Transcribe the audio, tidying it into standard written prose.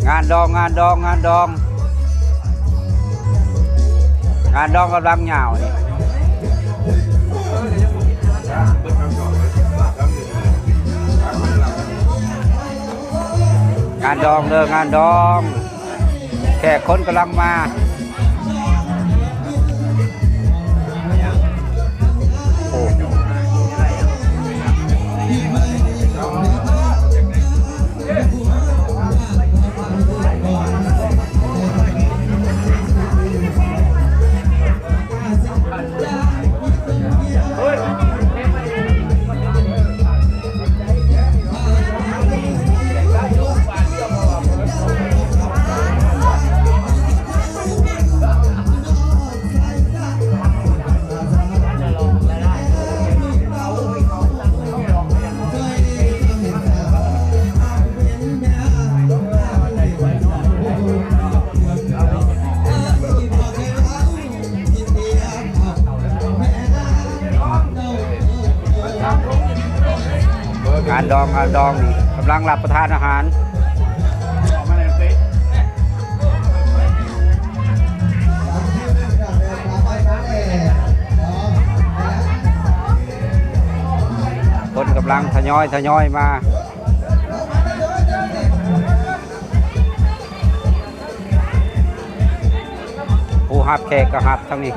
งานดองงานดองงานดองงานดองกำลังเหงานี่งานดองเด้องานดองแขกคนกำลังมาโอ้งานดองงานดองนี่กำลังรับประทานอาหารคนกำลังทยอยมาผู้หับแขกก็หับทั้งนี้